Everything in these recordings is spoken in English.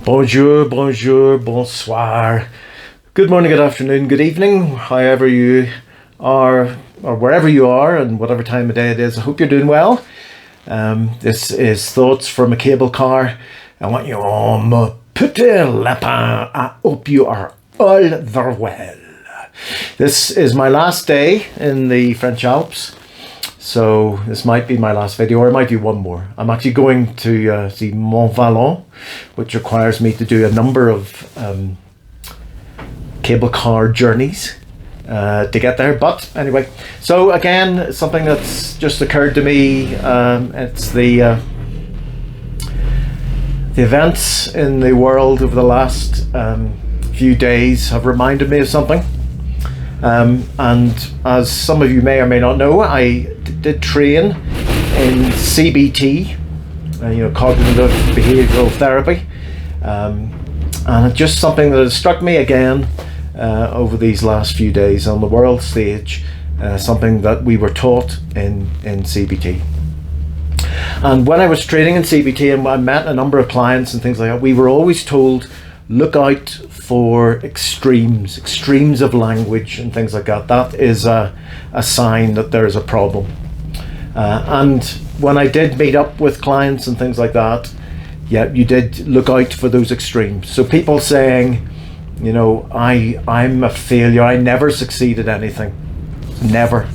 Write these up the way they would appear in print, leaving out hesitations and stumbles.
Bonjour, bonjour, bonsoir. Good morning, good afternoon, good evening, however you are, or wherever you are, and whatever time of day it is. I hope you're doing well. This is Thoughts from a Cable Car. I want you on my petit lapin. I hope you are all very well. This is my last day in the French Alps, so this might be my last video, or it might be one more. I'm actually going to see Mont Valon, which requires me to do a number of cable car journeys to get there. But anyway, so again, something that's just occurred to me. It's the events in the world over the last few days have reminded me of something. And as some of you may or may not know, I did train in CBT, cognitive behavioral therapy, and it's just something that has struck me again over these last few days on the world stage, something that we were taught in CBT. And when I was training in CBT and I met a number of clients and things like that, we were always told, look out for extremes of language and things like that. That is a sign that there is a problem. And when I did meet up with clients and things like that, yeah, you did look out for those extremes. So people saying, I'm a failure, I never succeed at anything. Never.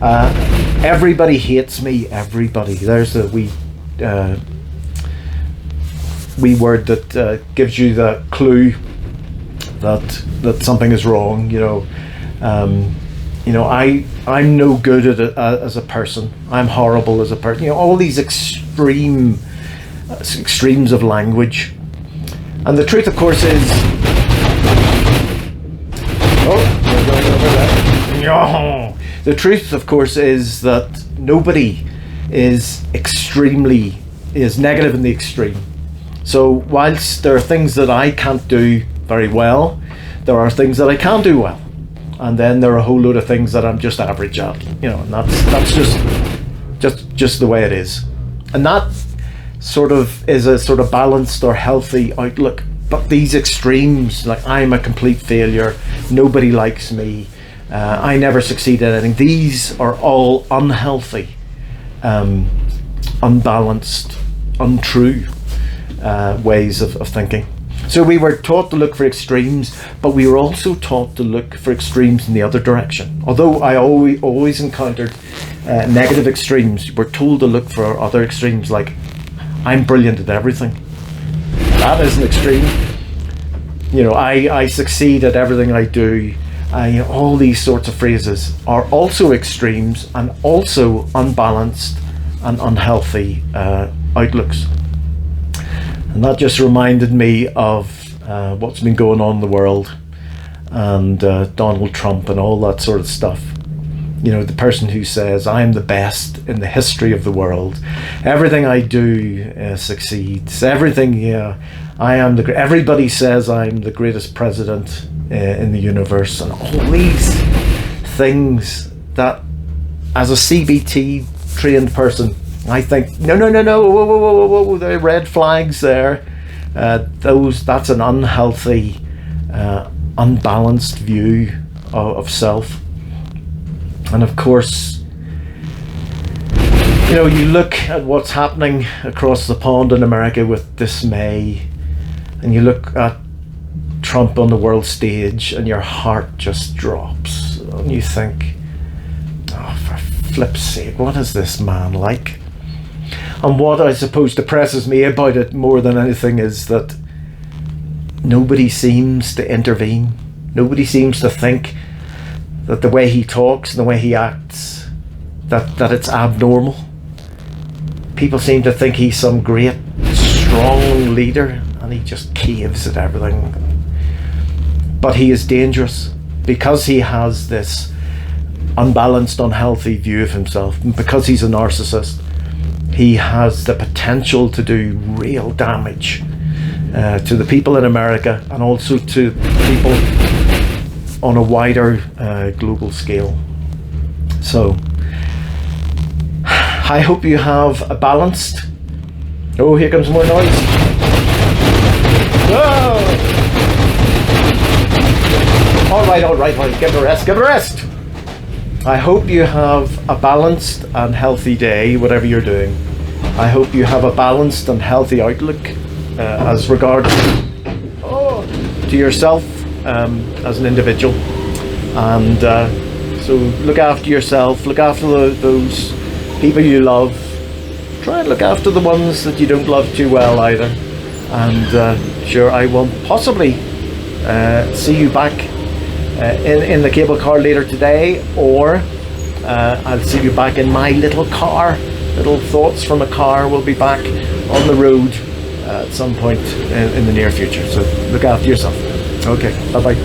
Everybody hates me, everybody. There's the wee word that gives you the clue that something is wrong. I'm no good at it as a person. I'm horrible as a person. All these extremes of language. And the truth, of course, is, the truth, of course, is that nobody is negative in the extreme. So whilst there are things that I can't do very well, there are things that I can do well, and then there are a whole load of things that I'm just average at. And that's just the way it is. And that sort of is a sort of balanced or healthy outlook. But these extremes, like I'm a complete failure, nobody likes me, I never succeed at anything, these are all unhealthy, unbalanced, untrue ways of thinking. So we were taught to look for extremes, but we were also taught to look for extremes in the other direction. Although I always encountered negative extremes, we're told to look for other extremes, like I'm brilliant at everything. That is an extreme. I succeed at everything I do. All these sorts of phrases are also extremes and also unbalanced and unhealthy outlooks. And that just reminded me of what's been going on in the world, and Donald Trump and all that sort of stuff. The person who says, I'm the best in the history of the world. Everything I do succeeds. Everything, I am everybody says I'm the greatest president in the universe. And all these things that, as a CBT trained person, I think, no, whoa, there are red flags there. That's an unhealthy, unbalanced view of self. And of course, you look at what's happening across the pond in America with dismay, and you look at Trump on the world stage and your heart just drops. And you think, oh, for flip's sake, what is this man like? And what I suppose depresses me about it more than anything is that nobody seems to intervene. Nobody seems to think that the way he talks and the way he acts, that it's abnormal. People seem to think he's some great, strong leader, and he just caves at everything. But he is dangerous because he has this unbalanced, unhealthy view of himself, and because he's a narcissist. He has the potential to do real damage to the people in America, and also to people on a wider global scale. So I hope you have a balanced... Oh, here comes more noise. Whoa! All right, give it a rest. I hope you have a balanced and healthy day, whatever you're doing. I hope you have a balanced and healthy outlook as regards to yourself as an individual. And so look after yourself, look after those people you love. Try and look after the ones that you don't love too well either. And sure, I will possibly see you back in the cable car later today, or I'll see you back in my little car. Little thoughts from a car will be back on the road at some point in the near future. So look after yourself. Okay, bye bye.